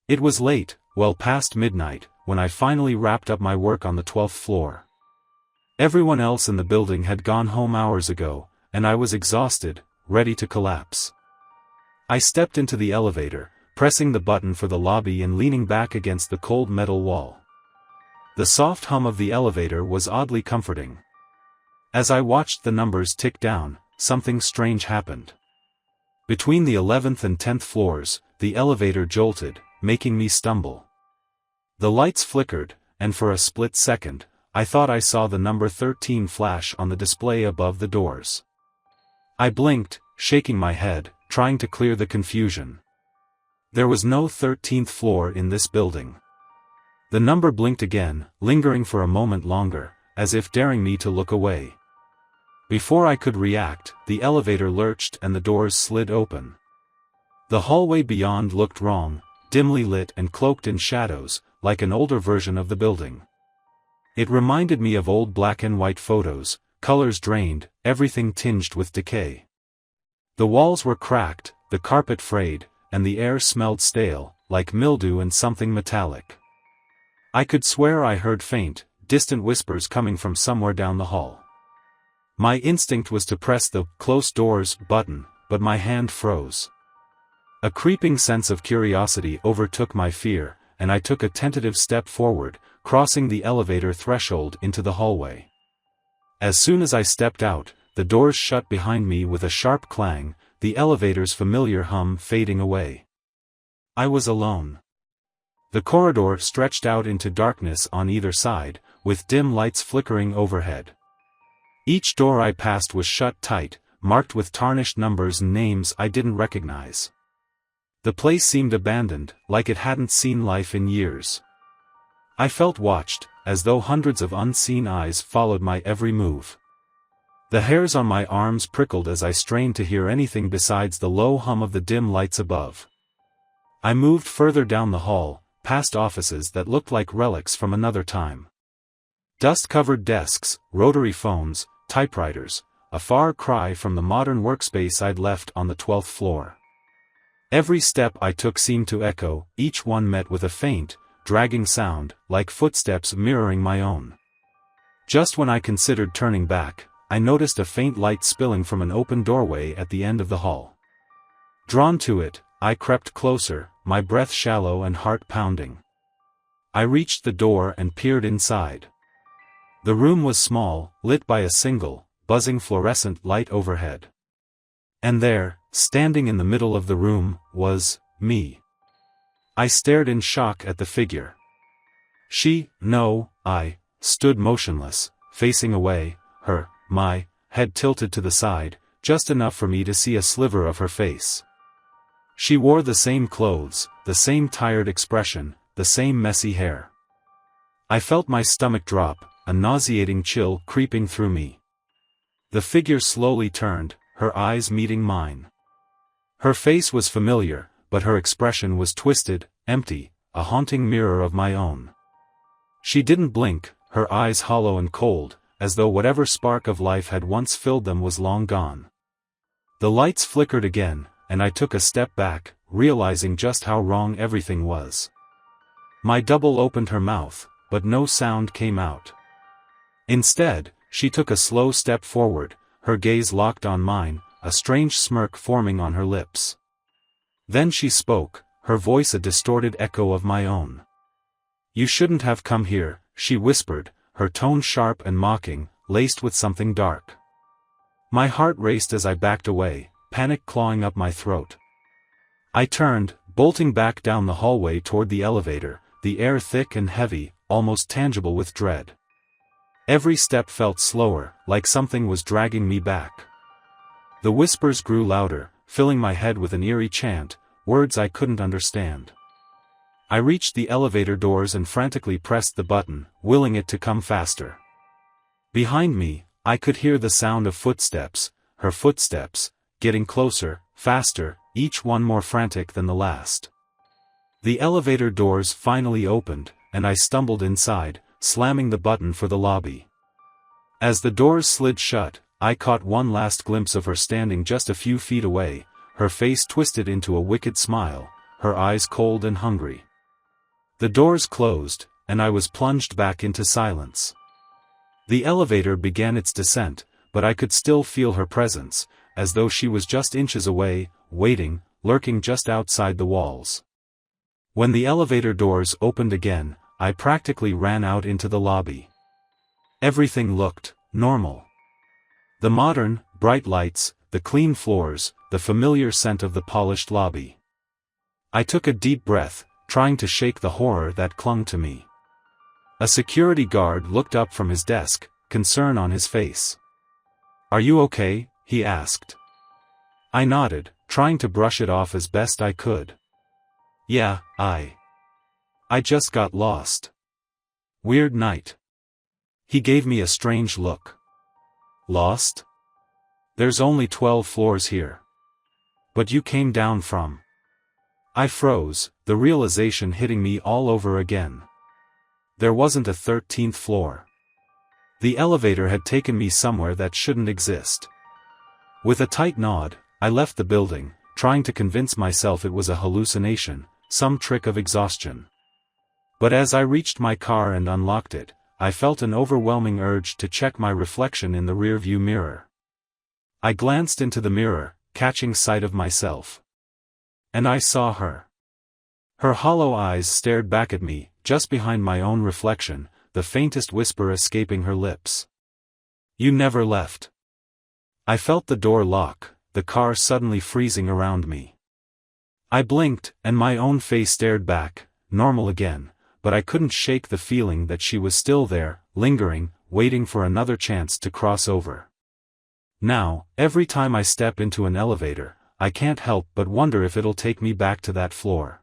It was late, well past midnight, when I finally wrapped up my work on the 12th floor. Everyone else in the building had gone home hours ago, and I was exhausted, ready to collapse. I stepped into the elevator, pressing the button for the lobby and leaning back against the cold metal wall. The soft hum of the elevator was oddly comforting. As I watched the numbers tick down, something strange happened. Between the 11th and 10th floors, the elevator jolted, making me stumble. The lights flickered, and for a split second, I thought I saw the number 13 flash on the display above the doors. I blinked, shaking my head, trying to clear the confusion. There was no 13th floor in this building. The number blinked again, lingering for a moment longer, as if daring me to look away. Before I could react, the elevator lurched and the doors slid open. The hallway beyond looked wrong, dimly lit and cloaked in shadows, like an older version of the building. It reminded me of old black and white photos, colors drained, everything tinged with decay. The walls were cracked, the carpet frayed, and the air smelled stale, like mildew and something metallic. I could swear I heard faint, distant whispers coming from somewhere down the hall. My instinct was to press the "close doors" button, but my hand froze. A creeping sense of curiosity overtook my fear, and I took a tentative step forward, crossing the elevator threshold into the hallway. As soon as I stepped out, the doors shut behind me with a sharp clang, the elevator's familiar hum fading away. I was alone. The corridor stretched out into darkness on either side, with dim lights flickering overhead. Each door I passed was shut tight, marked with tarnished numbers and names I didn't recognize. The place seemed abandoned, like it hadn't seen life in years. I felt watched, as though hundreds of unseen eyes followed my every move. The hairs on my arms prickled as I strained to hear anything besides the low hum of the dim lights above. I moved further down the hall, past offices that looked like relics from another time. Dust-covered desks, rotary phones, typewriters, a far cry from the modern workspace I'd left on the 12th floor. Every step I took seemed to echo, each one met with a faint, dragging sound, like footsteps mirroring my own. Just when I considered turning back, I noticed a faint light spilling from an open doorway at the end of the hall. Drawn to it, I crept closer, my breath shallow and heart pounding. I reached the door and peered inside. The room was small, lit by a single, buzzing fluorescent light overhead. And there, standing in the middle of the room, was me. I stared in shock at the figure. I stood motionless, facing away, my head tilted to the side, just enough for me to see a sliver of her face. She wore the same clothes, the same tired expression, the same messy hair. I felt my stomach drop, a nauseating chill creeping through me. The figure slowly turned, her eyes meeting mine. Her face was familiar, but her expression was twisted, empty, a haunting mirror of my own. She didn't blink, her eyes hollow and cold, as though whatever spark of life had once filled them was long gone. The lights flickered again, and I took a step back, realizing just how wrong everything was. My double opened her mouth, but no sound came out. Instead, she took a slow step forward, her gaze locked on mine, a strange smirk forming on her lips. Then she spoke, her voice a distorted echo of my own. "You shouldn't have come here," she whispered, her tone sharp and mocking, laced with something dark. My heart raced as I backed away, panic clawing up my throat. I turned, bolting back down the hallway toward the elevator, the air thick and heavy, almost tangible with dread. Every step felt slower, like something was dragging me back. The whispers grew louder, filling my head with an eerie chant, words I couldn't understand. I reached the elevator doors and frantically pressed the button, willing it to come faster. Behind me, I could hear the sound of footsteps, her footsteps, getting closer, faster, each one more frantic than the last. The elevator doors finally opened, and I stumbled inside, slamming the button for the lobby. As the doors slid shut, I caught one last glimpse of her standing just a few feet away, her face twisted into a wicked smile, her eyes cold and hungry. The doors closed, and I was plunged back into silence. The elevator began its descent, but I could still feel her presence, as though she was just inches away, waiting, lurking just outside the walls. When the elevator doors opened again, I practically ran out into the lobby. Everything looked normal. The modern, bright lights, the clean floors, the familiar scent of the polished lobby. I took a deep breath, trying to shake the horror that clung to me. A security guard looked up from his desk, concern on his face. "Are you okay?" he asked. I nodded, trying to brush it off as best I could. "Yeah, I just got lost. Weird night." He gave me a strange look. "Lost? There's only 12 floors here. But you came down from..." I froze, the realization hitting me all over again. There wasn't a 13th floor. The elevator had taken me somewhere that shouldn't exist. With a tight nod, I left the building, trying to convince myself it was a hallucination, some trick of exhaustion. But as I reached my car and unlocked it, I felt an overwhelming urge to check my reflection in the rearview mirror. I glanced into the mirror, catching sight of myself. And I saw her. Her hollow eyes stared back at me, just behind my own reflection, the faintest whisper escaping her lips. "You never left." I felt the door lock, the car suddenly freezing around me. I blinked, and my own face stared back, normal again, but I couldn't shake the feeling that she was still there, lingering, waiting for another chance to cross over. Now, every time I step into an elevator, I can't help but wonder if it'll take me back to that floor.